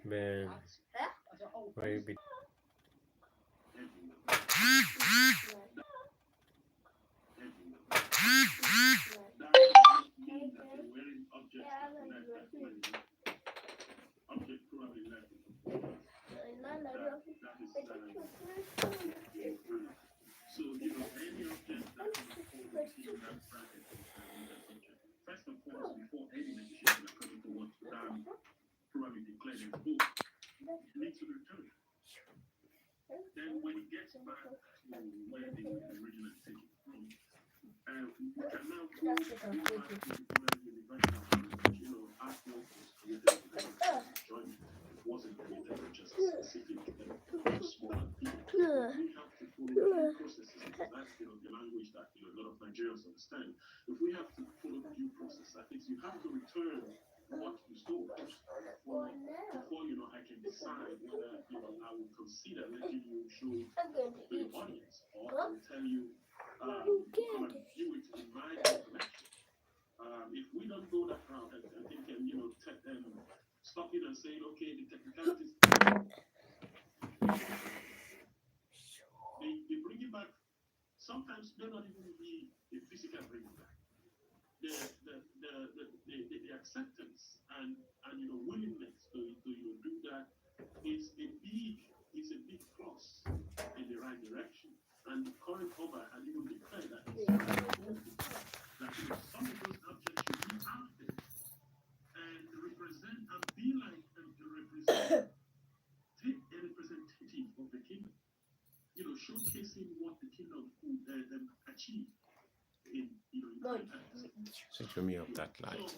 Man, why you be switch me up that light?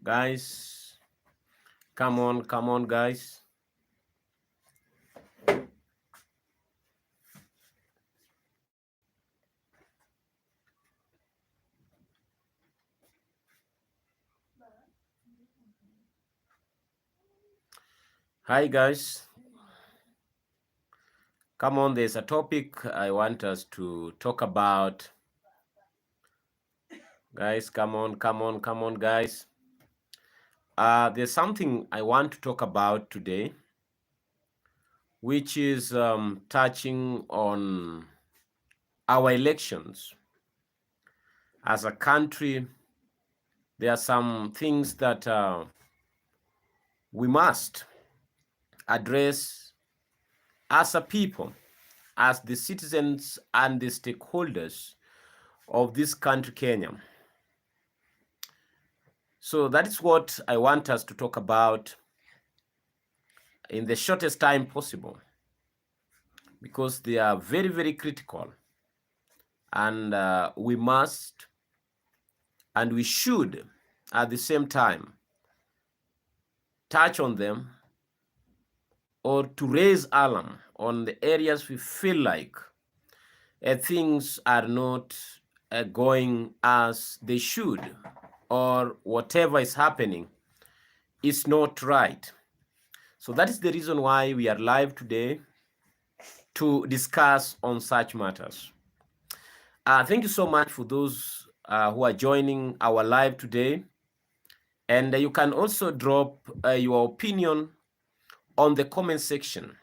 Guys, come on, guys. Hi, guys. Come on, there's a topic I want us to talk about. Guys, come on, guys. There's something I want to talk about today, which is touching on our elections. As a country, there are some things that we must address as a people, as the citizens and the stakeholders of this country, Kenya. So that is what I want us to talk about in the shortest time possible, because they are very, very critical, and we must and we should at the same time touch on them, or to raise alarm on the areas we feel like things are not going as they should, or whatever is happening is not right. So that is the reason why we are live today to discuss on such matters. Thank you so much for those who are joining our live today. And you can also drop your opinion on the comment section.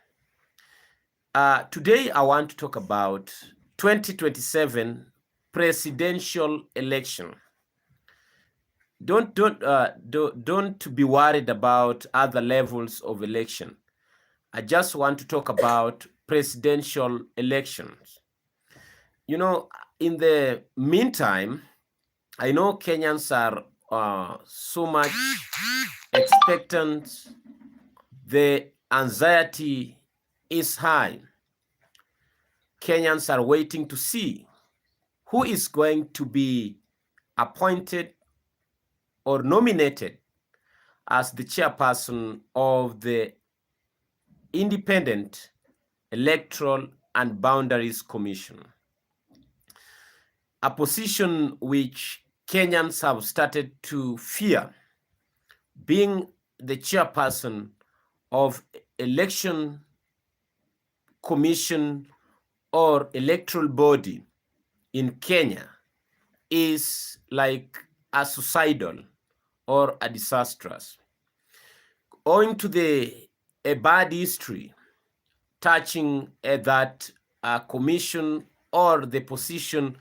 Today, I want to talk about 2027 presidential election. Don't be worried about other levels of election. I just want to talk about presidential elections. You know, in the meantime, I know Kenyans are so much expectant. The anxiety is high. Kenyans are waiting to see who is going to be appointed or nominated as the chairperson of the Independent Electoral and Boundaries Commission, a position which Kenyans have started to fear. Being the chairperson of election commission or electoral body in Kenya is like a suicidal or a disastrous, owing to a bad history touching that commission or the position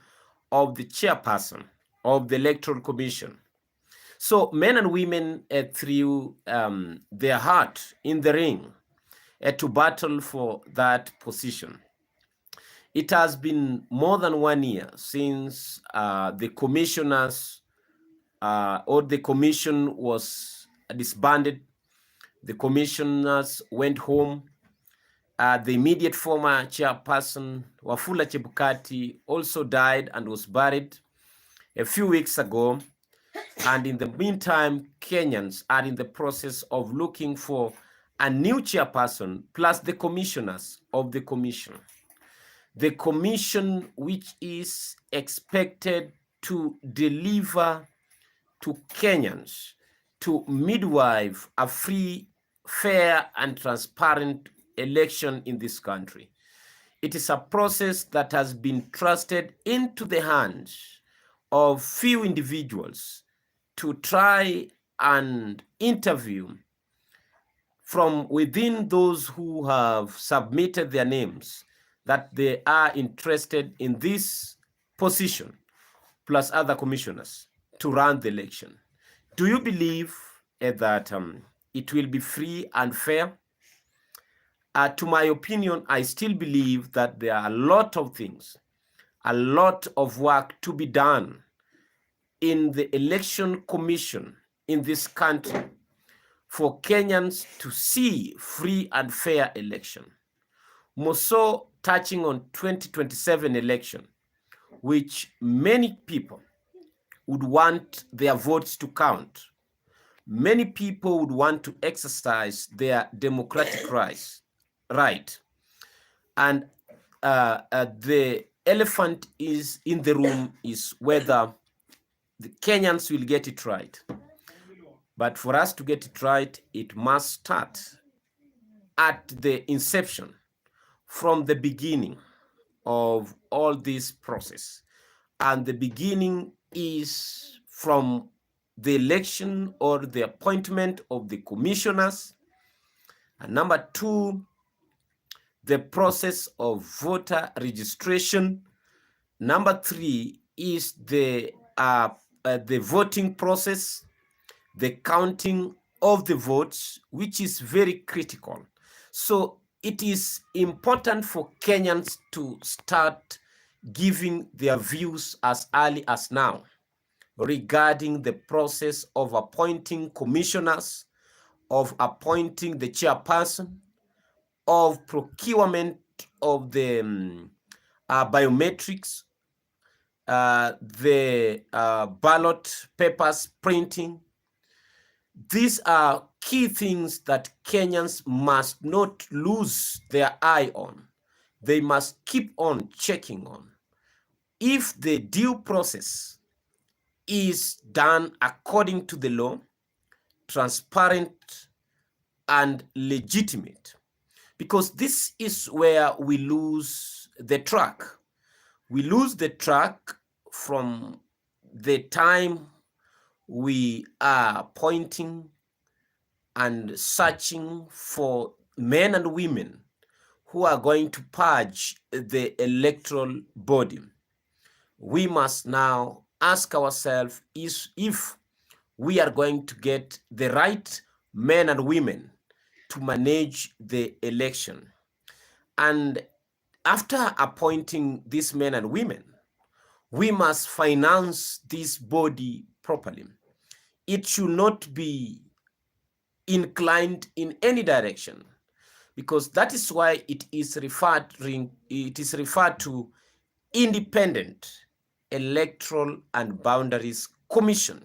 of the chairperson of the electoral commission. So men and women threw their heart in the ring to battle for that position. It has been more than 1 year since the commissioners or the commission was disbanded. The commissioners went home. The immediate former chairperson, Wafula Chebukati, also died and was buried a few weeks ago. And in the meantime, Kenyans are in the process of looking for a new chairperson, plus the commissioners of the commission. The commission, which is expected to deliver to Kenyans, to midwife a free, fair, and transparent election in this country. It is a process that has been trusted into the hands of few individuals to try and interview from within those who have submitted their names that they are interested in this position, plus other commissioners, to run the election. Do you believe that it will be free and fair? To my opinion, I still believe that there are a lot of things, a lot of work to be done in the election commission in this country for Kenyans to see free and fair election. More so touching on 2027 election, which many people would want their votes to count. Many people would want to exercise their democratic right. And the elephant is in the room is whether the Kenyans will get it right. But for us to get it right, it must start at the inception, from the beginning of all this process. And the beginning is from the election or the appointment of the commissioners. And number two, the process of voter registration. Number three is the voting process, the counting of the votes, which is very critical. So it is important for Kenyans to start giving their views as early as now regarding the process of appointing commissioners, of appointing the chairperson, of procurement of the biometrics, the ballot papers printing. These are key things that Kenyans must not lose their eye on. They must keep on checking on. If the due process is done according to the law, transparent and legitimate, because this is where we lose the track. We lose the track from the time we are pointing and searching for men and women who are going to purge the electoral body. We must now ask ourselves if we are going to get the right men and women to manage the election. And after appointing these men and women, we must finance this body properly. It should not be inclined in any direction, because that is why it is referred to Independent Electoral and Boundaries Commission.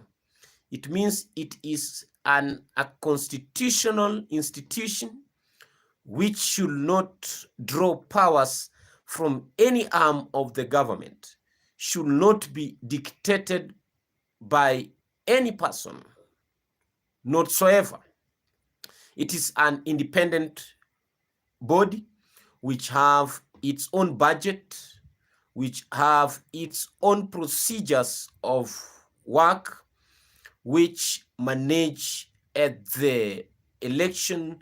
It means it is a constitutional institution which should not draw powers from any arm of the government, should not be dictated by any person whatsoever. It is an independent body which have its own budget, which have its own procedures of work, which manage the election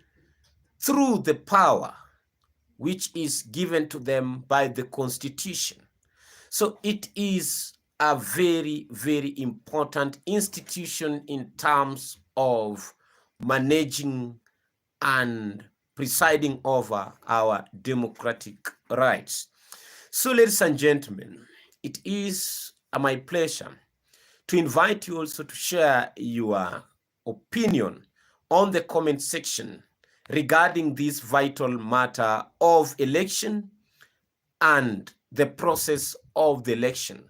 through the power which is given to them by the Constitution. So it is a very, very important institution in terms of managing and presiding over our democratic rights. So, ladies and gentlemen, it is my pleasure to invite you also to share your opinion on the comment section regarding this vital matter of election and the process of the election.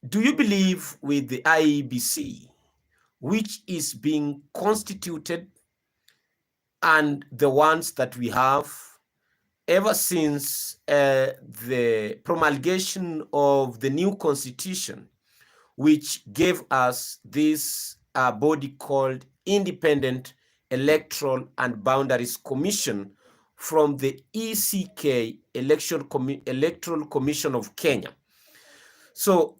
Do you believe with the IEBC, which is being constituted, and the ones that we have ever since the promulgation of the new constitution, which gave us this body called Independent Electoral and Boundaries Commission from the ECK, Electoral Commission of Kenya? So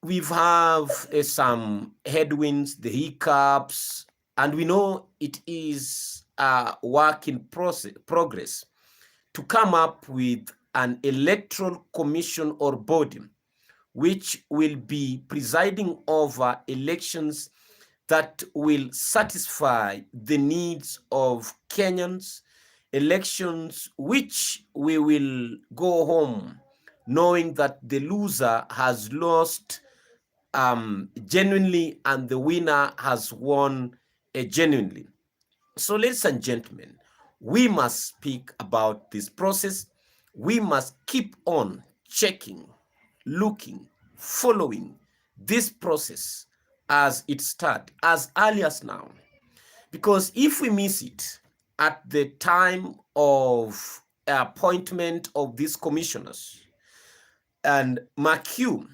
we've have some headwinds, the hiccups, and we know it is a work in progress to come up with an electoral commission or body which will be presiding over elections that will satisfy the needs of Kenyans, elections which we will go home knowing that the loser has lost genuinely and the winner has won genuinely. So, ladies and gentlemen, we must speak about this process. We must keep on checking, looking, following this process as it starts, as early as now. Because if we miss it at the time of appointment of these commissioners, and mark you,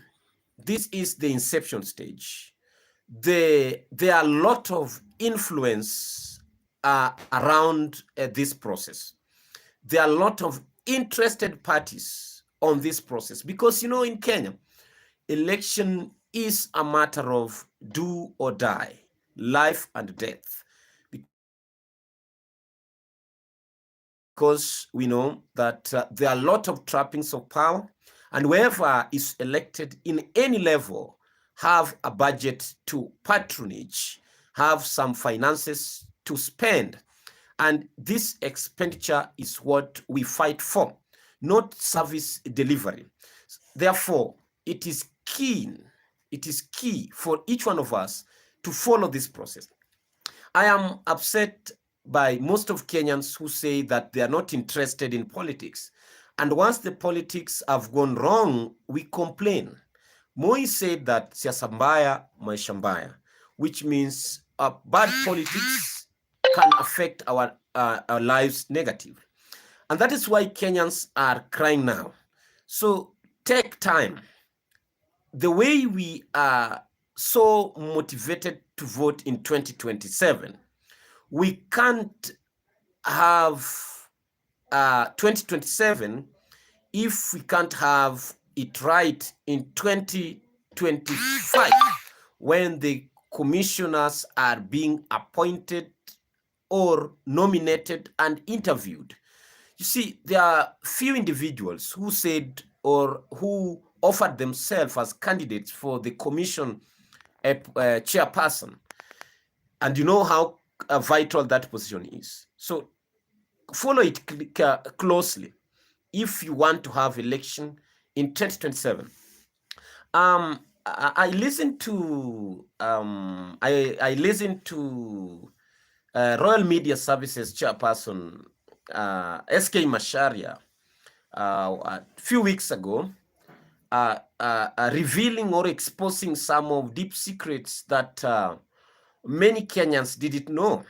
this is the inception stage. There are a lot of influence around this process. There are a lot of interested parties on this process because, you know, in Kenya, election is a matter of do or die, life and death. Because we know that there are a lot of trappings of power, and whoever is elected in any level have a budget to patronage, have some finances to spend. And this expenditure is what we fight for, not service delivery. Therefore, it is key for each one of us to follow this process. I am upset by most of Kenyans who say that they are not interested in politics. And once the politics have gone wrong, we complain. Moi said that siasa mbaya, maisha mbaya, which means bad politics can affect our lives negatively. And that is why Kenyans are crying now. So take time. The way we are so motivated to vote in 2027, we can't have 2027 if we can't have it right in 2025 when the commissioners are being appointed or nominated and interviewed. You see, there are few individuals who said or who offered themselves as candidates for the commission chairperson. And you know how vital that position is. So follow it closely if you want to have election in 2027. I listened to Royal Media Services chairperson SK Masharia a few weeks ago, revealing or exposing some of deep secrets that many Kenyans didn't know.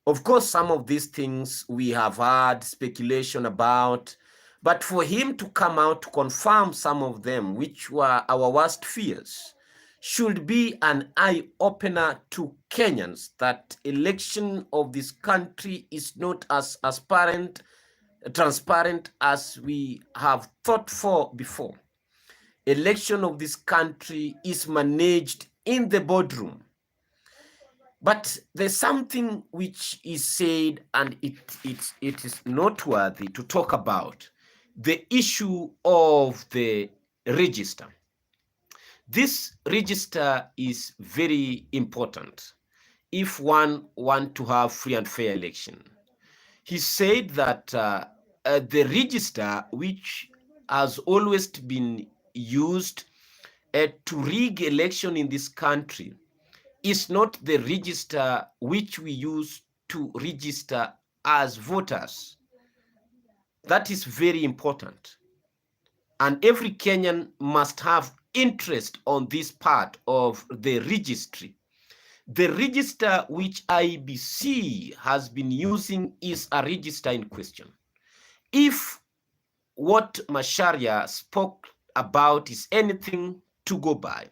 Of course, some of these things we have had speculation about, but for him to come out to confirm some of them, which were our worst fears, should be an eye-opener to Kenyans that election of this country is not as transparent as we have thought for before. Election of this country is managed in the boardroom. But there's something which is said, and it is noteworthy to talk about, the issue of the register. This register is very important if one wants to have free and fair election. He said that the register, which has always been used to rig election in this country, is not the register which we use to register as voters. That is very important. And every Kenyan must have interest on this part of the registry. The register which IEBC has been using is a register in question. If what Masharia spoke about is anything to go by,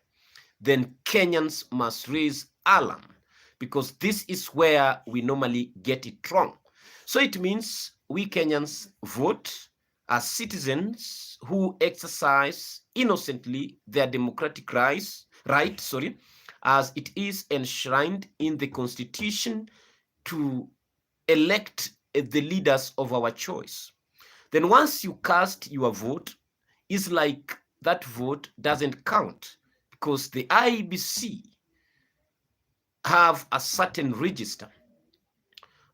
then Kenyans must raise alarm, because this is where we normally get it wrong. So it means we Kenyans vote as citizens who exercise innocently their democratic right, as it is enshrined in the Constitution to elect the leaders of our choice. Then once you cast your vote, it's like that vote doesn't count, because the IEBC have a certain register.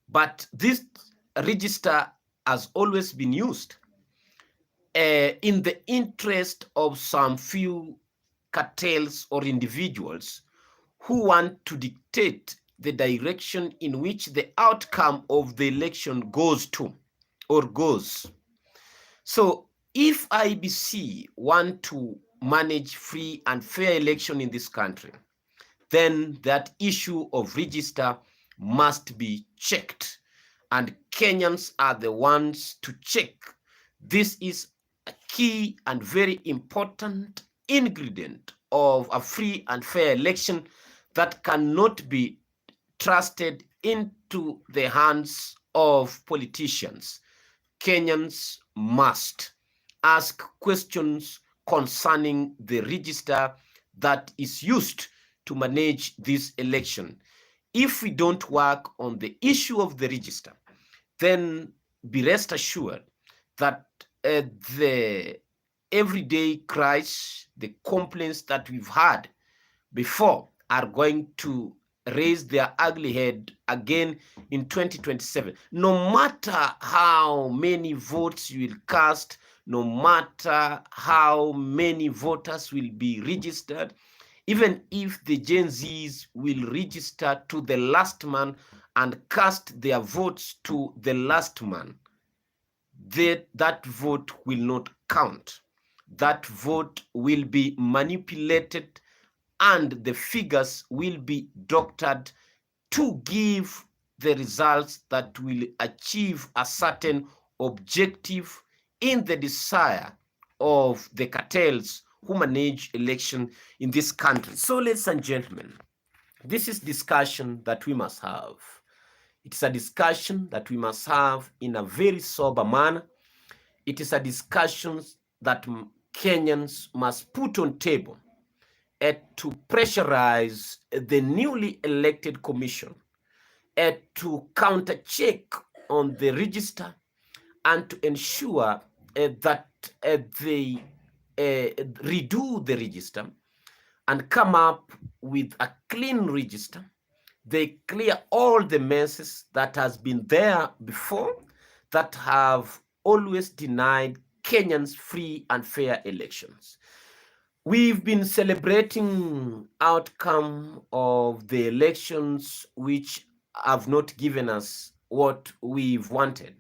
But this register has always been used in the interest of some few cartels or individuals who want to dictate the direction in which the outcome of the election goes to or goes. So if IEBC want to manage free and fair election in this country, then that issue of register must be checked. And Kenyans are the ones to check. This is a key and very important ingredient of a free and fair election that cannot be trusted into the hands of politicians, Kenyans must ask questions concerning the register that is used to manage this election. If we don't work on the issue of the register, then be rest assured that the everyday cries, the complaints that we've had before are going to raise their ugly head again in 2027. No matter how many votes you will cast, no matter how many voters will be registered, even if the Gen Zs will register to the last man and cast their votes to the last man, that vote will not count. That vote will be manipulated and the figures will be doctored to give the results that will achieve a certain objective in the desire of the cartels who manage election in this country. So, ladies and gentlemen, this is discussion that we must have. It's a discussion that we must have in a very sober manner. It is a discussion that Kenyans must put on table to pressurize the newly elected commission, to counter-check on the register, and to ensure that they redo the register and come up with a clean register. They clear all the messes that has been there before that have always denied Kenyans free and fair elections. We've been celebrating outcome of the elections which have not given us what we've wanted.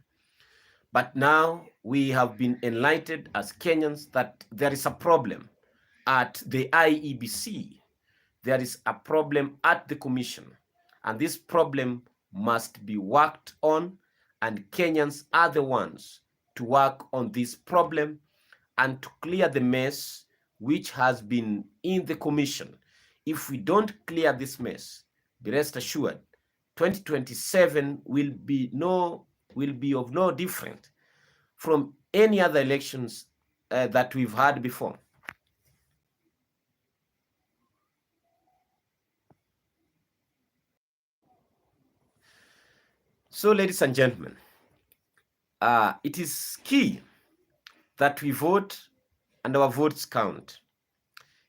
But now we have been enlightened as Kenyans that there is a problem at the IEBC. There is a problem at the commission, and this problem must be worked on, and Kenyans are the ones to work on this problem and to clear the mess which has been in the commission. If we don't clear this mess, be rest assured, 2027 will be of no different from any other elections that we've had before. So, ladies and gentlemen, it is key that we vote and our votes count.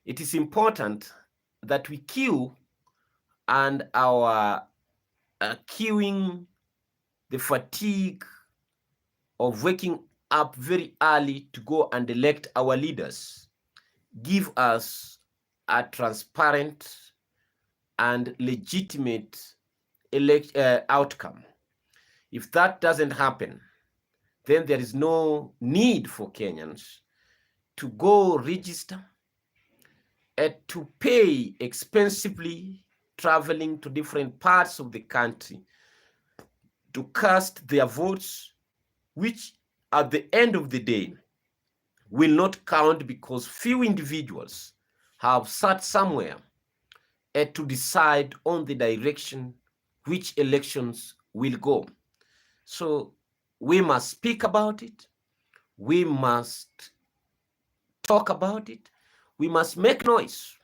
It is important that we queue, and our queuing, the fatigue of waking up very early to go and elect our leaders, give us a transparent and legitimate outcome. If that doesn't happen, then there is no need for Kenyans to go register, to pay expensively, traveling to different parts of the country to cast their votes, which at the end of the day will not count because few individuals have sat somewhere to decide on the direction which elections will go. So we must speak about it. We must talk about it. We must make noise.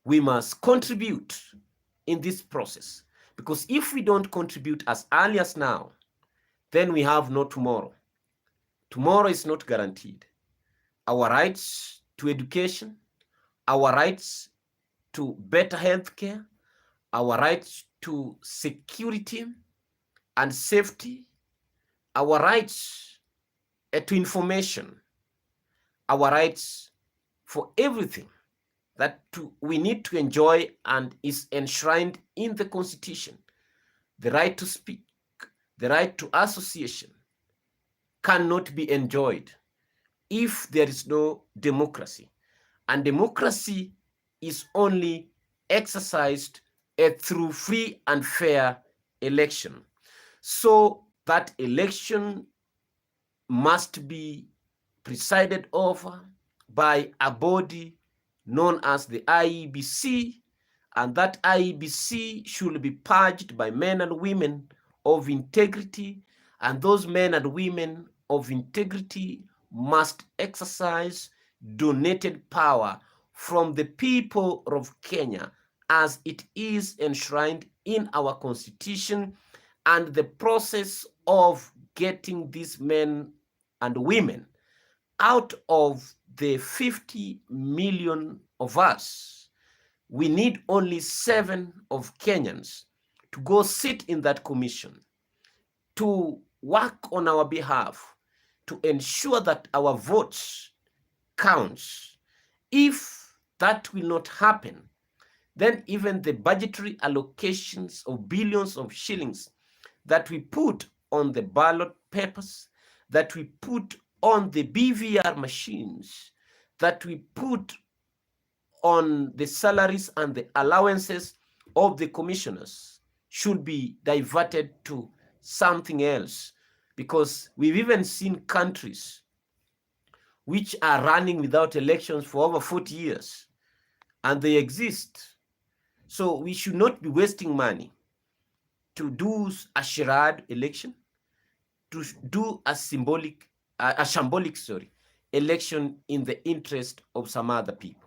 We must contribute in this process. Because if we don't contribute as early as now, then we have no tomorrow. Tomorrow is not guaranteed. Our rights to education, our rights to better healthcare, our rights to security and safety, our rights to information, our rights for everything that we need to enjoy and is enshrined in the Constitution. The right to speak, the right to association cannot be enjoyed if there is no democracy. And democracy is only exercised through free and fair election. So that election must be presided over by a body known as the IEBC, and that IEBC should be purged by men and women of integrity, and those men and women of integrity must exercise donated power from the people of Kenya as it is enshrined in our constitution, and the process of getting these men and women out of the 50 million of us, we need only 7 of Kenyans to go sit in that commission, to work on our behalf, to ensure that our votes counts. If that will not happen, then even the budgetary allocations of billions of shillings that we put on the ballot papers, that we put on the BVR machines, that we put on the salaries and the allowances of the commissioners should be diverted to something else, because we've even seen countries which are running without elections for over 40 years, and they exist. So we should not be wasting money to do a charade election, to do a shambolic election in the interest of some other people.